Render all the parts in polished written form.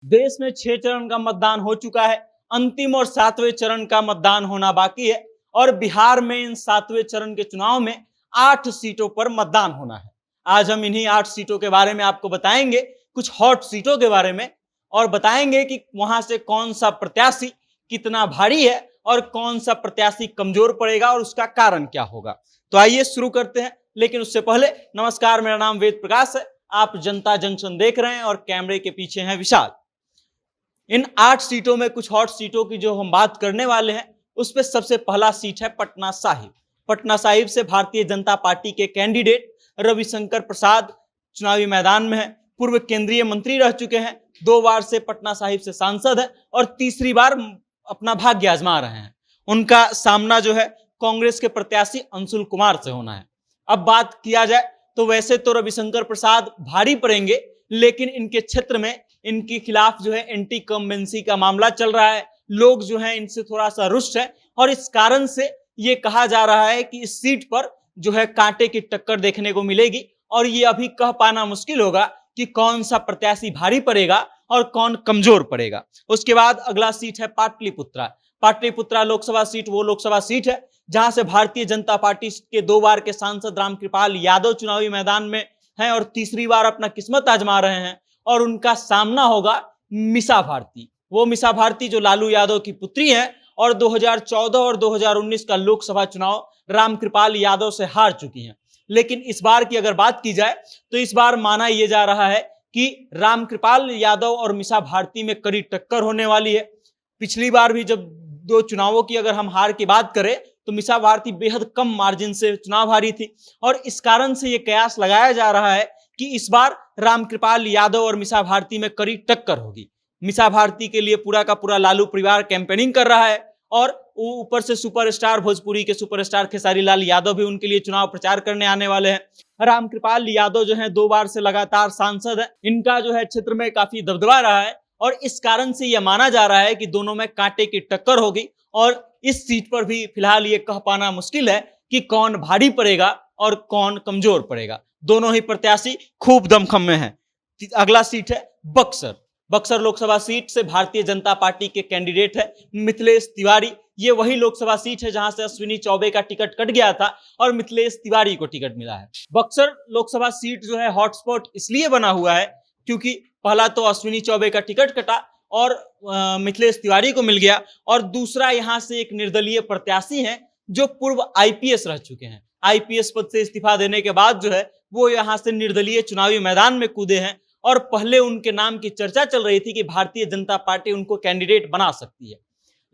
देश में 6 चरण का मतदान हो चुका है। अंतिम और 7वें चरण का मतदान होना बाकी है और बिहार में इन 7वें चरण के चुनाव में 8 सीटों पर मतदान होना है। आज हम इन्हीं 8 सीटों के बारे में आपको बताएंगे, कुछ हॉट सीटों के बारे में, और बताएंगे कि वहां से कौन सा प्रत्याशी कितना भारी है और कौन सा प्रत्याशी कमजोर पड़ेगा और उसका कारण क्या होगा। तो आइए शुरू करते हैं, लेकिन उससे पहले नमस्कार, मेरा नाम वेद प्रकाश है। आप जनता जंक्शन देख रहे हैं और कैमरे के पीछे हैं विशाल। इन 8 सीटों में कुछ हॉट सीटों की जो हम बात करने वाले हैं, उस पर सबसे पहला सीट है पटना साहिब। पटना साहिब से भारतीय जनता पार्टी के कैंडिडेट रविशंकर प्रसाद चुनावी मैदान में है। पूर्व केंद्रीय मंत्री रह चुके हैं, 2 बार से पटना साहिब से सांसद है और तीसरी बार अपना भाग्य आजमा रहे हैं। उनका सामना जो है कांग्रेस के प्रत्याशी अंशुल कुमार से होना है। अब बात किया जाए तो वैसे तो रविशंकर प्रसाद भारी पड़ेंगे, लेकिन इनके क्षेत्र में इनके खिलाफ जो है एंटी कम्बेंसी का मामला चल रहा है। लोग जो है इनसे थोड़ा सा रुष्ट है और इस कारण से ये कहा जा रहा है कि इस सीट पर जो है कांटे की टक्कर देखने को मिलेगी और ये अभी कह पाना मुश्किल होगा कि कौन सा प्रत्याशी भारी पड़ेगा और कौन कमजोर पड़ेगा। उसके बाद अगला सीट है पाटलिपुत्रा। पाटलिपुत्रा लोकसभा सीट वो लोकसभा सीट है जहां से भारतीय जनता पार्टी के 2 बार के सांसद रामकृपाल यादव चुनावी मैदान में हैं और तीसरी बार अपना किस्मत आजमा रहे हैं और उनका सामना होगा मीसा भारती। वो मीसा भारती जो लालू यादव की पुत्री है और 2014 और 2019 का लोकसभा चुनाव रामकृपाल यादव से हार चुकी हैं। लेकिन इस बार की अगर बात की जाए तो इस बार माना यह जा रहा है कि रामकृपाल यादव और मीसा भारती में कड़ी टक्कर होने वाली है। पिछली बार भी जब 2 चुनावों की अगर हम हार की बात करें तो मीसा भारती बेहद कम मार्जिन से चुनाव हारी थी और इस कारण से यह कयास लगाया जा रहा है कि इस बार रामकृपाल यादव और मीसा भारती में कड़ी टक्कर होगी। मीसा भारती के लिए पूरा का पूरा लालू परिवार कैंपेनिंग कर रहा है और ऊपर से सुपरस्टार भोजपुरी के सुपरस्टार खेसारी लाल यादव भी उनके लिए चुनाव प्रचार करने आने वाले हैं। रामकृपाल यादव जो है 2 बार से लगातार सांसद है, इनका जो है क्षेत्र में काफी दबदबा रहा है और इस कारण से यह माना जा रहा है कि दोनों में कांटे की टक्कर होगी और इस सीट पर भी फिलहाल ये कह पाना मुश्किल है कि कौन भारी पड़ेगा और कौन कमजोर पड़ेगा। दोनों ही प्रत्याशी खूब दमखम में हैं। अगला सीट है बक्सर। बक्सर लोकसभा सीट से भारतीय जनता पार्टी के कैंडिडेट है मिथिलेश तिवारी। ये वही लोकसभा सीट है जहां से अश्विनी चौबे का टिकट कट गया था और मिथिलेश तिवारी को टिकट मिला है। बक्सर लोकसभा सीट जो है हॉटस्पॉट इसलिए बना हुआ है क्योंकि पहला तो अश्विनी चौबे का टिकट कटा और मिथिलेश तिवारी को मिल गया और दूसरा यहाँ से एक निर्दलीय प्रत्याशी है जो पूर्व आईपीएस रह चुके हैं। आईपीएस पद से इस्तीफा देने के बाद जो है वो यहाँ से निर्दलीय चुनावी मैदान में कूदे हैं और पहले उनके नाम की चर्चा चल रही थी कि भारतीय जनता पार्टी उनको कैंडिडेट बना सकती है,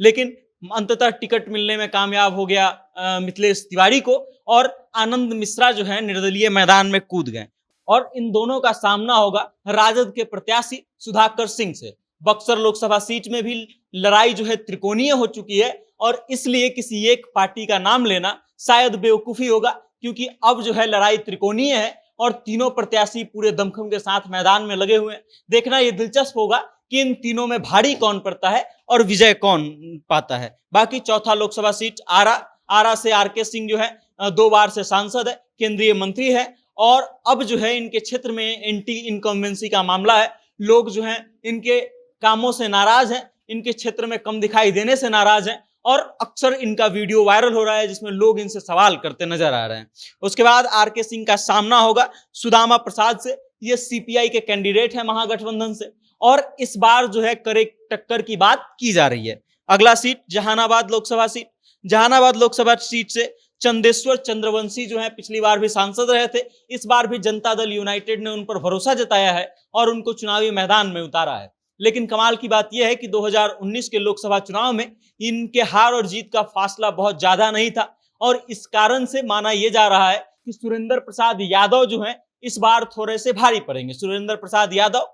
लेकिन अंततः टिकट मिलने में कामयाब हो गया मिथिलेश तिवारी को और आनंद मिश्रा जो है निर्दलीय मैदान में कूद गए और इन दोनों का सामना होगा राजद के प्रत्याशी सुधाकर सिंह से। बक्सर लोकसभा सीट में भी लड़ाई जो है त्रिकोणीय हो चुकी है और इसलिए किसी एक पार्टी का नाम लेना शायद बेवकूफी होगा क्योंकि अब जो है लड़ाई त्रिकोणीय है और तीनों प्रत्याशी पूरे दमखम के साथ मैदान में लगे हुए हैं। देखना यह दिलचस्प होगा कि इन तीनों में भारी कौन पड़ता है और विजय कौन पाता है। बाकी चौथा लोकसभा सीट आरा से आरके सिंह जो है 2 बार से सांसद है, केंद्रीय मंत्री है और अब जो है इनके क्षेत्र में एंटी इनकम्बेंसी का मामला है। लोग जो है इनके कामों से नाराज हैं, इनके क्षेत्र में कम दिखाई देने से नाराज हैं और अक्सर इनका वीडियो वायरल हो रहा है जिसमें लोग इनसे सवाल करते नजर आ रहे हैं। उसके बाद आरके सिंह का सामना होगा सुदामा प्रसाद से। ये सीपीआई के कैंडिडेट है महागठबंधन से और इस बार जो है कड़े टक्कर की बात की जा रही है। अगला seat Jahanabad Lok Sabha seat. Jahanabad Lok Sabha seat से चंदेश्वर चंद्रवंशी जो है पिछली बार भी सांसद रहे थे, इस बार भी जनता दल यूनाइटेड ने उन पर भरोसा जताया है और उनको चुनावी मैदान में उतारा है। लेकिन कमाल की बात यह है कि 2019 के लोकसभा चुनाव में इनके हार और जीत का फासला बहुत ज्यादा नहीं था और इस कारण से माना यह जा रहा है कि सुरेंद्र प्रसाद यादव जो हैं इस बार थोड़े से भारी पड़ेंगे। सुरेंद्र प्रसाद यादव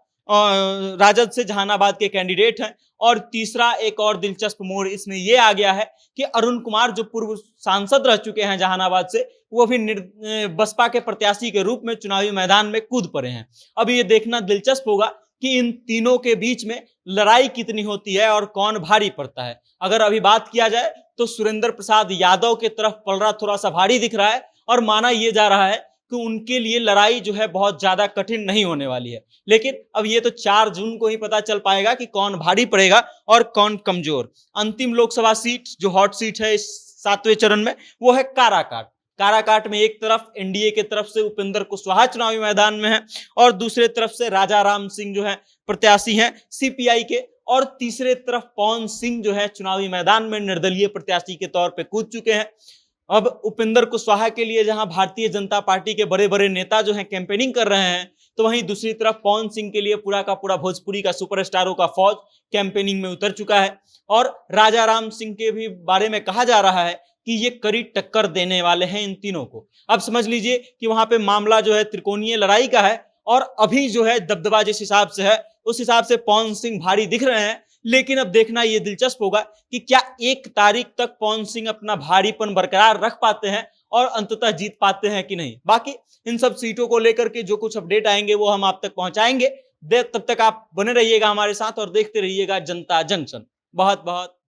राजद से जहानाबाद के कैंडिडेट हैं और तीसरा एक और दिलचस्प मोड़ इसमें यह आ गया है कि अरुण कुमार जो पूर्व सांसद रह चुके हैं जहानाबाद से, वो भी बसपा के प्रत्याशी के रूप में चुनावी मैदान में कूद पड़े हैं। अब ये देखना दिलचस्प होगा कि इन तीनों के बीच में लड़ाई कितनी होती है और कौन भारी पड़ता है। अगर अभी बात किया जाए तो सुरेंद्र प्रसाद यादव के तरफ पलड़ा थोड़ा सा भारी दिख रहा है और माना यह जा रहा है कि उनके लिए लड़ाई जो है बहुत ज्यादा कठिन नहीं होने वाली है। लेकिन अब ये तो 4 जून को ही पता चल पाएगा कि कौन भारी पड़ेगा और कौन कमजोर। अंतिम लोकसभा सीट जो हॉट सीट है इस 7वें चरण में, वो है काराकाट। काराकाट में एक तरफ एनडीए के तरफ से उपेंद्र कुशवाहा चुनावी मैदान में है और दूसरे तरफ से राजा राम सिंह जो है प्रत्याशी हैं सीपीआई के, और तीसरे तरफ पवन सिंह जो है चुनावी मैदान में निर्दलीय प्रत्याशी के तौर पे कूद चुके हैं। अब उपेंद्र कुशवाहा के लिए जहां भारतीय जनता पार्टी के बड़े बड़े नेता जो हैं कैंपेनिंग कर रहे हैं, तो वहीं दूसरी तरफ पवन सिंह के लिए पूरा का पूरा भोजपुरी का सुपरस्टारों का फौज कैंपेनिंग में उतर चुका है। और राजा राम सिंह के भी बारे में कहा जा रहा है कि ये कड़ी टक्कर देने वाले हैं इन तीनों को। अब समझ लीजिए कि वहां पे मामला जो है त्रिकोणीय लड़ाई का है, और अभी जो है दबदबा जिस हिसाब से है उस हिसाब से पवन सिंह भारी दिख रहे हैं। लेकिन अब देखना ये दिलचस्प होगा कि क्या 1 तारीख तक पवन सिंह अपना भारीपन बरकरार रख पाते हैं और अंततः जीत पाते हैं कि नहीं। बाकी इन सब सीटों को लेकर के जो कुछ अपडेट आएंगे वो हम आप तक पहुंचाएंगे। तब तक आप बने रहिएगा हमारे साथ और देखते रहिएगा जनता जंक्शन। बहुत बहुत